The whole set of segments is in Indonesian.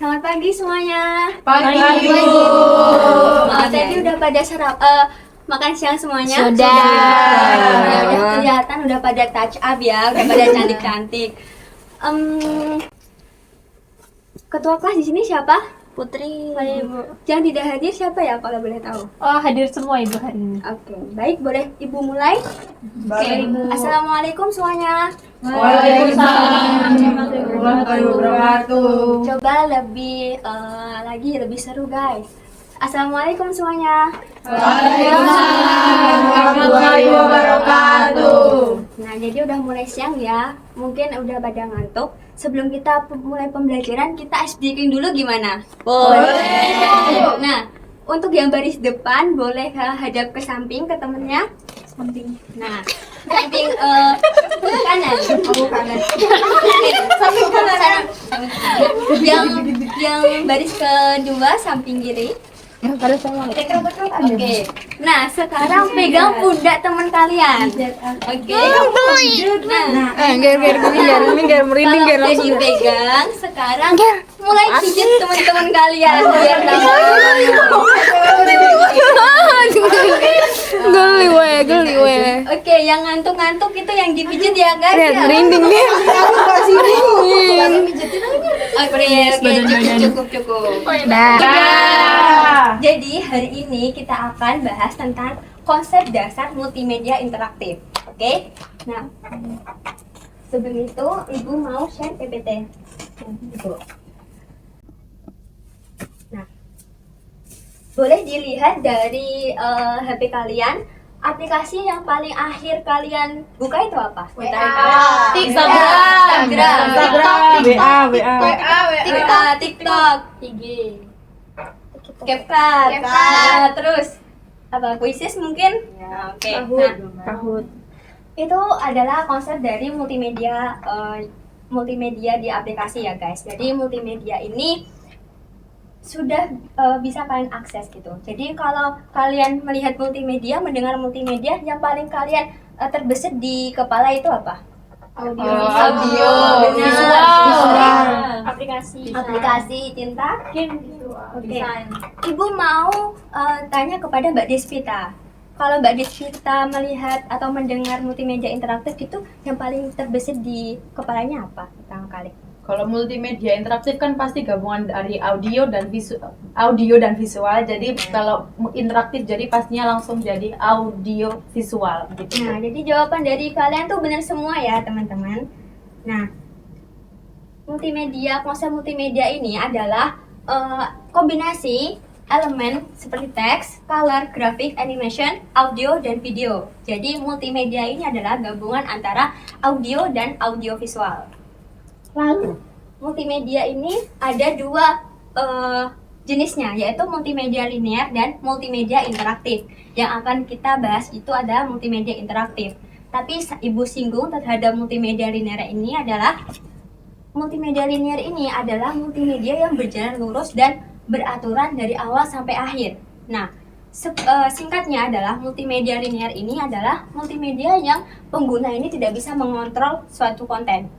Selamat pagi semuanya. Pagi, Bu. Tadi udah pada makan siang semuanya? Sudah. Ya, udah kelihatan udah pada touch up ya, udah pada cantik-cantik. Ketua kelas di sini siapa? Putri. Ibu. Yang tidak hadir siapa ya kalau boleh tahu? Oh, hadir semua Ibu hari ini. Oke, baik, boleh Ibu mulai? Oke, Ibu. Assalamualaikum semuanya. Waalaikumsalam warahmatullahi wabarakatuh. Coba lebih seru guys. Assalamualaikum semuanya. Waalaikumsalam warahmatullahi wabarakatuh. Nah, jadi udah mulai siang ya. Mungkin udah pada ngantuk. Sebelum kita mulai pembelajaran, kita ice breaking dulu gimana? Boleh. Nah, untuk yang baris depan boleh hadap ke samping ke temennya. Samping. Nah, samping kanan. Oh, kanan. Samping kanan. Yang baris kedua samping kiri. Oke. Nah, sekarang pegang pundak teman kalian. Oke. Nah, Minggir, merinding, kalau udah dipegang, sekarang mulai pijit teman-teman kalian biar tahu. Geli we. Oke, yang ngantuk-ngantuk itu yang dipijit ya guys. Lihat, Ya. merinding nih. Oke, cukup. Dah. Jadi hari ini kita akan bahas tentang konsep dasar multimedia interaktif. Oke? Nah, sebelum itu Ibu mau share PPT. Ibu. Nah, boleh dilihat dari HP kalian, aplikasi yang paling akhir kalian buka itu apa? TikTok, IG, CapCut, terus apa? Quizzes mungkin? Ya, oke. Nah, Kahut. itu adalah konsep dari multimedia di aplikasi ya guys. Jadi multimedia ini sudah bisa kalian akses gitu. Jadi kalau kalian melihat multimedia, mendengar multimedia, yang paling kalian terbesit di kepala itu apa? Audio, visual. aplikasi cinta. Oke. Ibu mau tanya kepada Mbak Despita. Kalau Mbak Despita melihat atau mendengar multimedia interaktif itu, yang paling terbesit di kepalanya apa pertama kali? Kalau multimedia interaktif kan pasti gabungan dari audio dan visual. Jadi kalau interaktif jadi pastinya langsung jadi audio visual gitu. Nah, jadi jawaban dari kalian tuh benar semua ya, teman-teman. Nah, konsep multimedia ini adalah kombinasi elemen seperti teks, color, grafik, animation, audio, dan video. Jadi multimedia ini adalah gabungan antara audio dan audiovisual. Lalu, multimedia ini ada dua jenisnya, yaitu multimedia linear dan multimedia interaktif. Yang akan kita bahas itu adalah multimedia interaktif. Tapi Ibu singgung terhadap multimedia linear ini adalah multimedia yang berjalan lurus dan beraturan dari awal sampai akhir. Nah, singkatnya adalah multimedia linear ini adalah multimedia yang pengguna ini tidak bisa mengontrol suatu konten.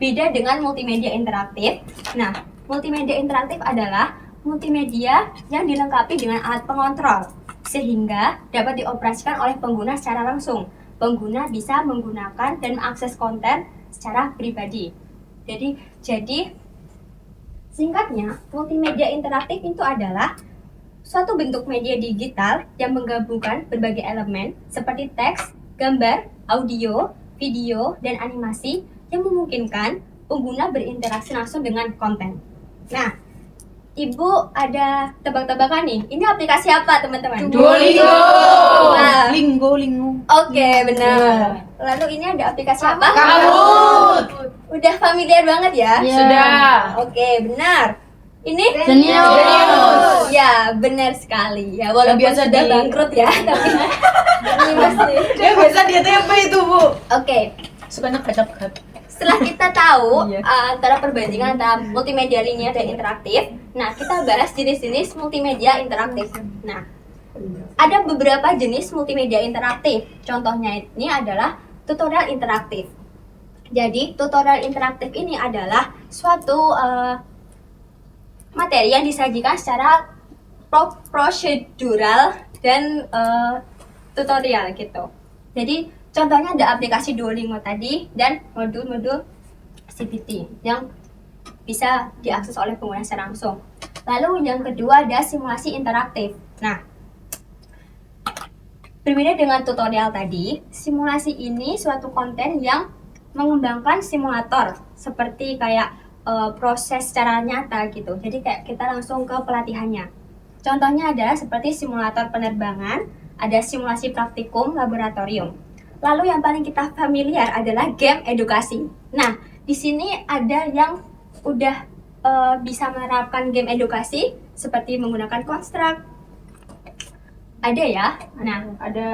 Beda dengan multimedia interaktif. Nah, multimedia interaktif adalah multimedia yang dilengkapi dengan alat pengontrol sehingga dapat dioperasikan oleh pengguna secara langsung. Pengguna bisa menggunakan dan mengakses konten secara pribadi. Jadi singkatnya, multimedia interaktif itu adalah suatu bentuk media digital yang menggabungkan berbagai elemen seperti teks, gambar, audio, video, dan animasi yang memungkinkan pengguna berinteraksi langsung dengan konten. Nah, Ibu ada tebak-tebakan nih. Ini aplikasi apa, teman-teman? Duolingo. Nah, Lingo. Oke, benar. Lalu ini ada aplikasi apa? Kahoot. Udah familiar banget ya? Sudah. Oke, benar. Ini? Genius. Ya, benar sekali. Ya, walaupun biasa sudah di- bangkrut ya, tapi ini masih. Dia biasa dia tempe itu, Bu. Oke, Sukanya kacap-kacap. setelah kita tahu Iya. antara perbandingan antara multimedia linear dan interaktif, nah kita bahas jenis-jenis multimedia interaktif. Nah, ada beberapa jenis multimedia interaktif. Contohnya ini adalah tutorial interaktif. Jadi, tutorial interaktif ini adalah suatu materi yang disajikan secara prosedural dan tutorial gitu. Jadi contohnya ada aplikasi Duolingo tadi dan modul-modul CPT yang bisa diakses oleh pengguna secara langsung. Lalu yang kedua ada simulasi interaktif. Nah, berbeda dengan tutorial tadi, simulasi ini suatu konten yang mengembangkan simulator seperti kayak proses secara nyata gitu. Jadi kayak kita langsung ke pelatihannya. Contohnya adalah seperti simulator penerbangan, ada simulasi praktikum laboratorium. Lalu yang paling kita familiar adalah game edukasi. Nah, di sini ada yang udah bisa menerapkan game edukasi seperti menggunakan konstruk. Ada ya? Nah, Ada.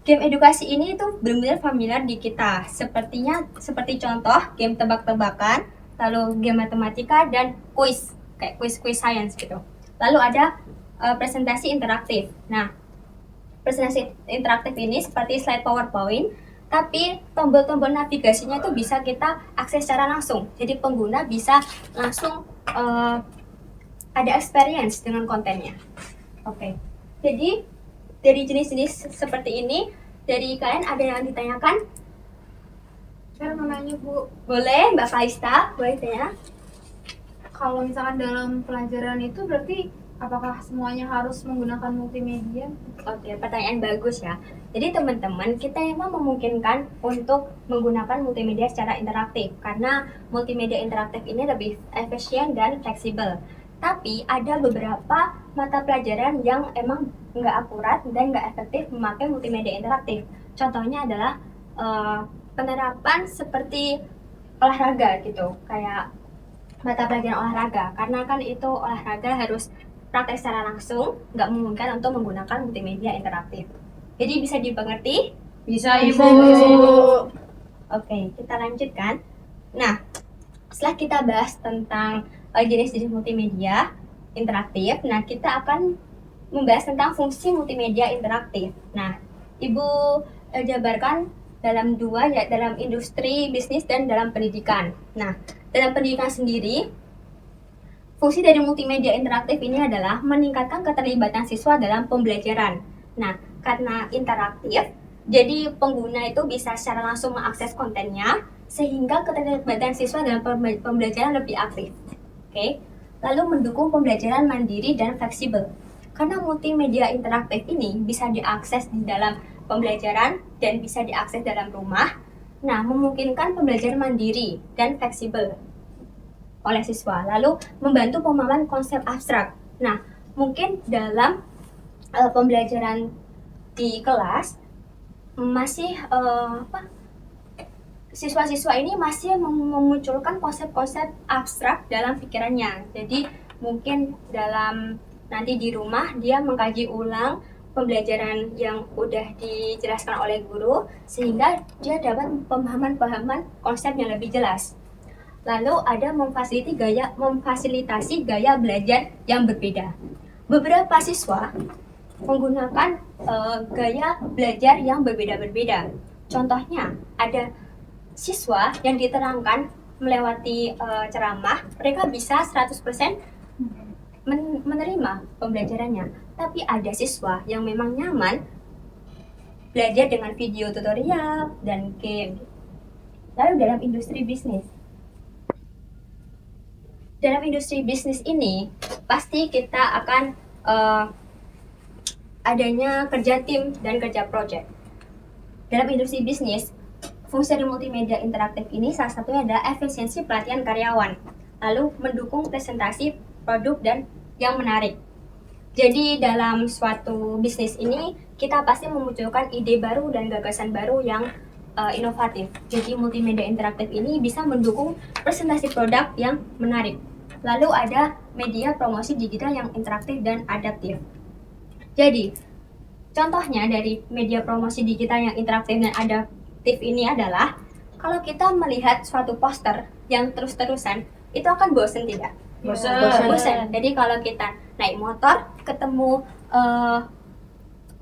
game edukasi ini tuh benar-benar familiar di kita. Seperti contoh game tebak-tebakan, lalu game matematika dan kuis, kayak kuis-kuis science gitu. Lalu ada presentasi interaktif. Nah, presentasi interaktif ini seperti slide PowerPoint, tapi tombol-tombol navigasinya itu bisa kita akses secara langsung. Jadi pengguna bisa langsung ada experience dengan kontennya. Oke. Jadi dari jenis-jenis seperti ini, dari kalian ada yang ditanyakan? Saya mau nanya Bu, Boleh, Mbak Faista, boleh tanya. kalau misalkan dalam pelajaran itu berarti apakah semuanya harus menggunakan multimedia? Oke, pertanyaan bagus ya. Jadi teman-teman, kita memang memungkinkan untuk menggunakan multimedia secara interaktif karena multimedia interaktif ini lebih efisien dan fleksibel. Tapi ada beberapa mata pelajaran yang emang nggak akurat dan nggak efektif memakai multimedia interaktif. Contohnya adalah penerapan seperti olahraga gitu, kayak mata pelajaran olahraga. Karena kan itu olahraga harus praktek secara langsung, nggak memungkinkan untuk menggunakan multimedia interaktif. Jadi bisa dimengerti? Bisa Ibu. Oke, kita lanjutkan. Nah, setelah kita bahas tentang jenis-jenis multimedia interaktif, nah kita akan membahas tentang fungsi multimedia interaktif. Nah, Ibu jabarkan dalam dua, ya, dalam industri, bisnis, dan dalam pendidikan. Nah, dalam pendidikan sendiri, fungsi dari multimedia interaktif ini adalah meningkatkan keterlibatan siswa dalam pembelajaran. Nah, karena interaktif, jadi pengguna itu bisa secara langsung mengakses kontennya, sehingga keterlibatan siswa dalam pembelajaran lebih aktif. Oke. Lalu mendukung pembelajaran mandiri dan fleksibel. Karena multimedia interaktif ini bisa diakses di dalam pembelajaran dan bisa diakses dalam rumah. Nah, memungkinkan pembelajaran mandiri dan fleksibel oleh siswa. Lalu membantu pemahaman konsep abstrak. Nah, mungkin dalam pembelajaran di kelas masih siswa-siswa ini masih memunculkan konsep-konsep abstrak dalam pikirannya. Jadi mungkin dalam nanti di rumah dia mengkaji ulang pembelajaran yang udah dijelaskan oleh guru sehingga dia dapat pemahaman-pemahaman konsep yang lebih jelas. Lalu ada memfasilitasi gaya belajar yang berbeda. Beberapa siswa menggunakan gaya belajar yang berbeda-berbeda. Contohnya ada siswa yang diterangkan melewati ceramah, mereka bisa 100% menerima pembelajarannya. Tapi ada siswa yang memang nyaman belajar dengan video tutorial dan game. Lalu dalam industri bisnis. Dalam industri bisnis ini, pasti kita akan adanya kerja tim dan kerja project. Dalam industri bisnis, fungsi dari multimedia interaktif ini salah satunya adalah efisiensi pelatihan karyawan, lalu mendukung presentasi produk dan yang menarik. Jadi dalam suatu bisnis ini kita pasti memunculkan ide baru dan gagasan baru yang inovatif. Jadi multimedia interaktif ini bisa mendukung presentasi produk yang menarik. Lalu ada media promosi digital yang interaktif dan adaptif. Jadi contohnya dari media promosi digital yang interaktif dan adaptif ini adalah kalau kita melihat suatu poster yang terus-terusan itu akan bosan tidak? Bosan. Jadi kalau kita naik motor ketemu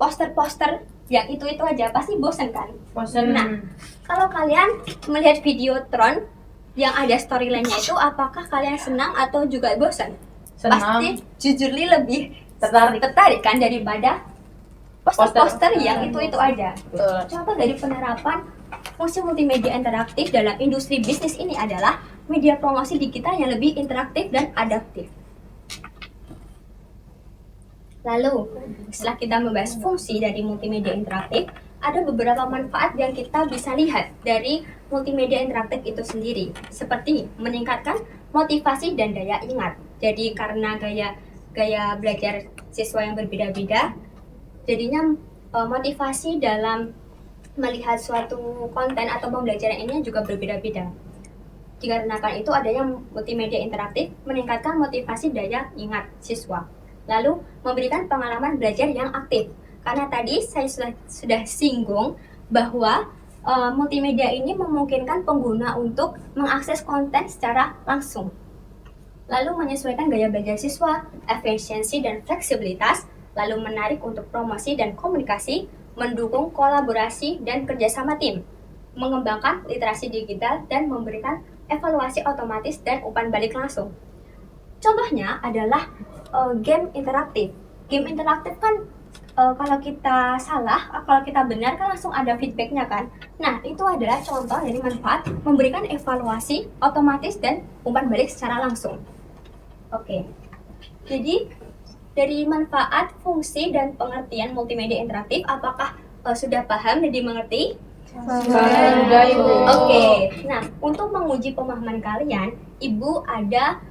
poster-poster yang itu aja pasti bosan kan? Bosan. Nah, kalau kalian melihat video Tron yang ada storyline-nya itu, apakah kalian senang atau juga bosan? Senang. pasti jujurly lebih Tertarik. kan daripada poster-poster yang itu aja. Betul. Contoh dari penerapan fungsi multimedia interaktif dalam industri bisnis ini adalah media promosi digital yang lebih interaktif dan adaptif. Lalu, setelah kita membahas fungsi dari multimedia interaktif, ada beberapa manfaat yang kita bisa lihat dari multimedia interaktif itu sendiri, seperti meningkatkan motivasi dan daya ingat. Jadi karena gaya belajar siswa yang berbeda-beda, jadinya motivasi dalam melihat suatu konten atau pembelajaran ini juga berbeda-beda. Dikarenakan itu adanya multimedia interaktif meningkatkan motivasi daya ingat siswa. Lalu memberikan pengalaman belajar yang aktif. Karena tadi saya sudah singgung bahwa multimedia ini memungkinkan pengguna untuk mengakses konten secara langsung. Lalu menyesuaikan gaya belajar siswa, efisiensi dan fleksibilitas, lalu menarik untuk promosi dan komunikasi, mendukung kolaborasi dan kerjasama tim, mengembangkan literasi digital dan memberikan evaluasi otomatis dan umpan balik langsung. Contohnya adalah game interaktif. Game interaktif kan kalau kita salah, kalau kita benar kan langsung ada feedbacknya kan. Nah, itu adalah contoh dari manfaat memberikan evaluasi otomatis dan umpan balik secara langsung. Oke. Jadi dari manfaat, fungsi dan pengertian multimedia interaktif, apakah sudah paham dan dimengerti? Sudah, Ibu. Oke. Nah, untuk menguji pemahaman kalian, Ibu ada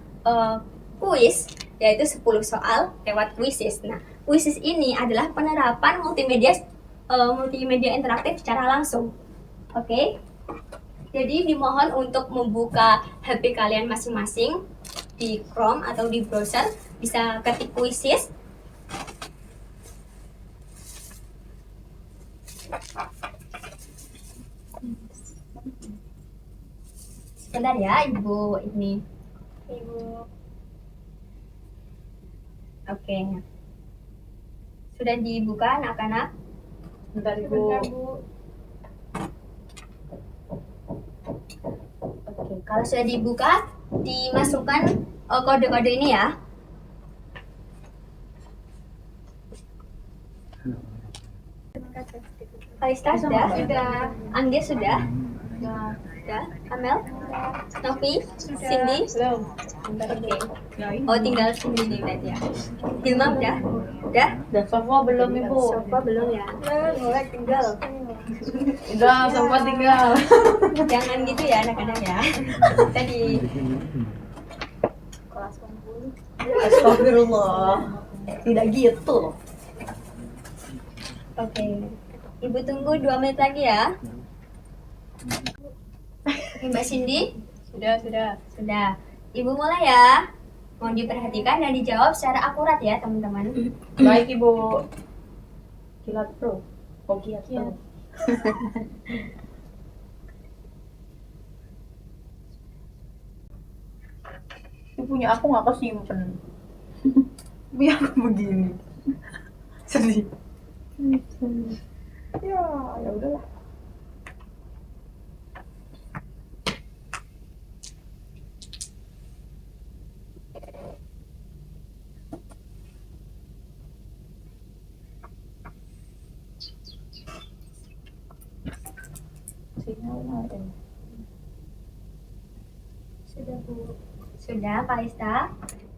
kuis yaitu 10 soal lewat quizzes. Nah, quizzes ini adalah penerapan multimedia interaktif secara langsung. Oke. Jadi dimohon untuk membuka HP kalian masing-masing di Chrome atau di browser, bisa ketik quizzes. Sebentar ya, Ibu ini. Ibu. Oke. Sudah dibuka anak-anak? Bentar, Ibu. Oke, kalau sudah dibuka, dimasukkan kode-kode ini ya. Kalista sudah? Sudah. Anggia sudah? Sudah. Amel? Novi? Cindy? Belum. Oke. Oh, tinggal Cindy nih berarti ya. Hilma udah? Udah? Dan Sofa belum, Ibu. Sofa belum ya? Mulai tinggal. Udah, Sofa tinggal. Jangan gitu ya anak-anak ya. Tadi Astagfirullah. Tidak gitu. oke. Ibu tunggu 2 menit lagi ya. Oke, Mbak Cindy? Sudah. Sudah. Ibu mulai ya. Mohon diperhatikan dan dijawab secara akurat ya, teman-teman. Baik, Ibu. Kilat Pro. Oh, Kilat Pro. Ini punya aku nggak kesimpen. Punya aku begini. Sedih. Ya udahlah. Sudah, Bu. Sudah, Kalista.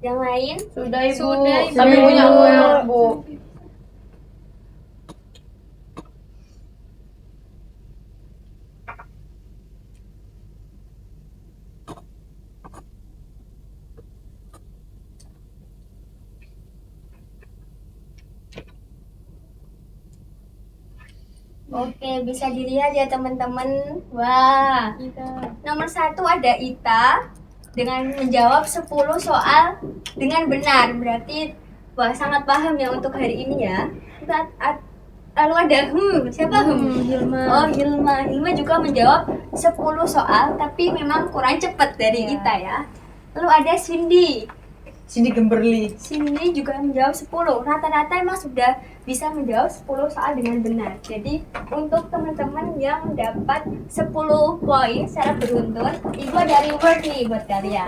Yang lain? Sudah, Ibu. Sudah, Ibu. Tapi punya aku ya, Bu. Oke, bisa dilihat ya teman-teman. Wah, nomor 1 ada Ita dengan menjawab 10 soal dengan benar. Berarti wah sangat paham ya untuk hari ini ya. Lalu ada siapa Hilma. Oh, Hilma. Hilma juga menjawab 10 soal tapi memang kurang cepat dari Ita ya. Lalu ada Cindy. Cindy Gemberly. Cindy juga menjawab 10. Rata-rata emang sudah bisa menjawab 10 soal dengan benar. Jadi untuk teman-teman yang mendapat 10 poin secara beruntun, Ibu ada reward nih buat kalian.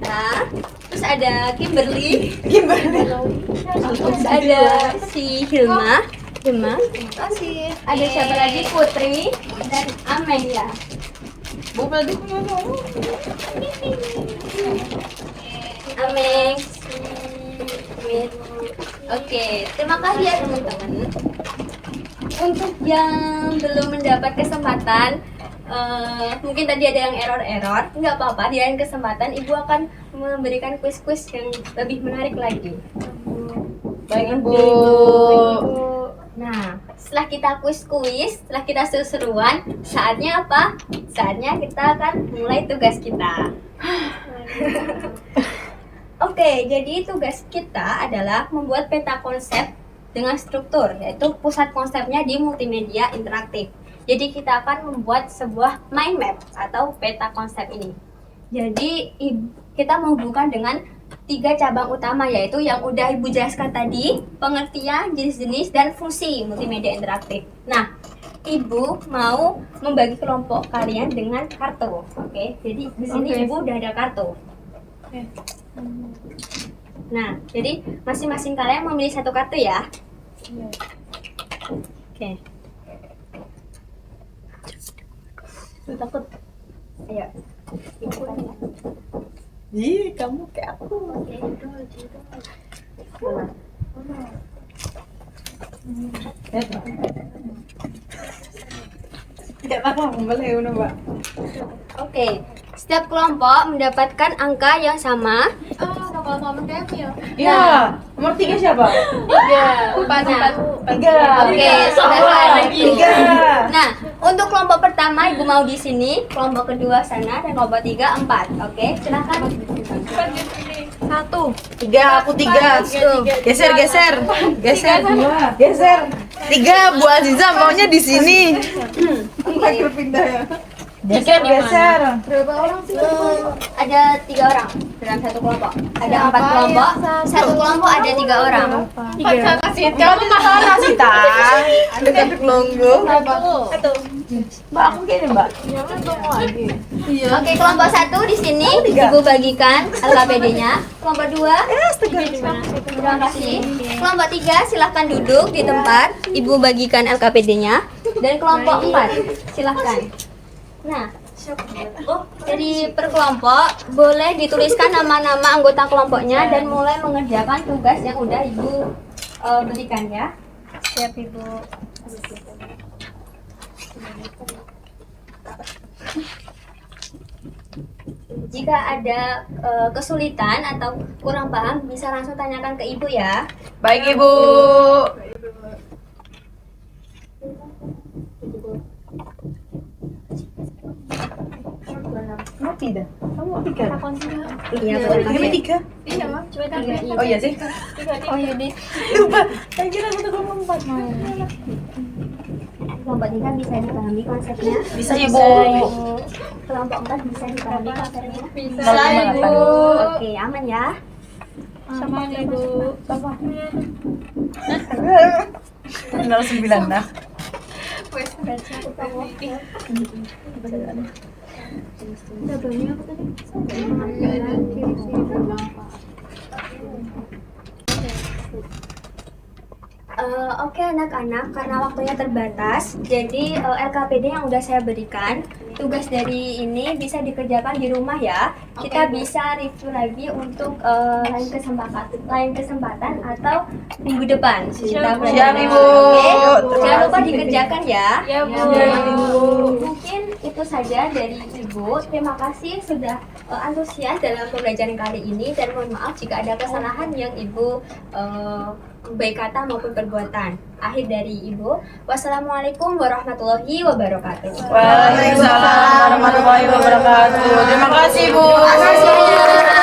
Nah, terus ada Kimberly, terus ada si Hilma, Terima kasih. ada siapa lagi, Putri dan Amelia. Ameng. Oke, terima kasih ya teman-teman. Untuk yang belum mendapat kesempatan, mungkin tadi ada yang error, nggak apa-apa. Di lain kesempatan, Ibu akan memberikan kuis-kuis yang lebih menarik lagi. Baik Ibu. Nah, setelah kita kuis-kuis, setelah kita seru-seruan, saatnya apa? Saatnya kita akan mulai tugas kita. Oke, jadi tugas kita adalah membuat peta konsep dengan struktur, yaitu pusat konsepnya di multimedia interaktif. Jadi kita akan membuat sebuah mind map atau peta konsep ini. Jadi kita menghubungkan dengan 3 cabang utama, yaitu yang udah Ibu jelaskan tadi, pengertian, jenis-jenis, dan fungsi multimedia interaktif. Nah, Ibu mau membagi kelompok kalian dengan kartu. Oke, jadi di sini Ibu udah ada kartu. Nah, jadi masing-masing kalian memilih satu kartu ya. Oke. Takut. Ayo. Ibu kalian. Ih, kamu kayak aku. Tidak apa-apa, boleh udah, Mbak. Oke, setiap kelompok mendapatkan angka yang sama. Kalau sama kayak aku ya. Iya, nomor 3 siapa? 4. Nah, 3. Oke, sudah lagi. 3. Nah, untuk kelompok pertama Ibu mau di sini, kelompok kedua sana, dan kelompok 3 4. Oke, silakan. 3, aku 3. Geser. Geser. 3, Bu Aziza maunya di sini. Berpindah ya. Geser. Berapa orang sih? Ada 3 orang dalam satu kelompok. Ada 4 kelompok, satu kelompok ada 3 orang. Kamu mana sih, Tang? Dekat Longgo. Mbak, aku gini, Mbak. Oke, kelompok 1 di sini Ibu bagikan LKPD-nya. Kelompok 2, terima kasih. Kelompok 3 silahkan duduk di tempat. Ibu bagikan LKPD-nya. Dan kelompok 4 silahkan. Nah, dari per kelompok boleh dituliskan nama-nama anggota kelompoknya dan mulai mengerjakan tugas yang udah Ibu berikan ya. Siap Ibu. Jika ada kesulitan atau kurang paham bisa langsung tanyakan ke Ibu ya. Baik, Ibu. Mati dah. Kamu 3. Iya, boleh. Ini 3. Iya, Mam. Coba Oh iya sih. Oh iya deh. Lupa. Saya kira aku tuh kelompok 4. Kelompok 3 bisa dipahami konsepnya. Bisa, Ibu. Kelompok 4 bisa dipahami konsepnya. Bisa, Ibu. Oke, aman ya. Sama Ibu. 09 nah. Oke anak-anak, karena waktunya terbatas, jadi LKPD yang udah saya berikan, tugas dari ini bisa dikerjakan di rumah ya. Kita bisa review lagi untuk lain kesempatan atau minggu depan. Kita Siap, Ibu. Oke, jangan lupa dikerjakan ya. Ya, Bu. Mungkin itu saja dari Ibu. Terima kasih sudah antusias dalam pembelajaran kali ini dan mohon maaf jika ada kesalahan yang Ibu baik kata maupun perbuatan. Akhir dari Ibu, wassalamualaikum warahmatullahi wabarakatuh. Waalaikumsalam warahmatullahi wabarakatuh. Terima kasih, Bu. Terima kasih.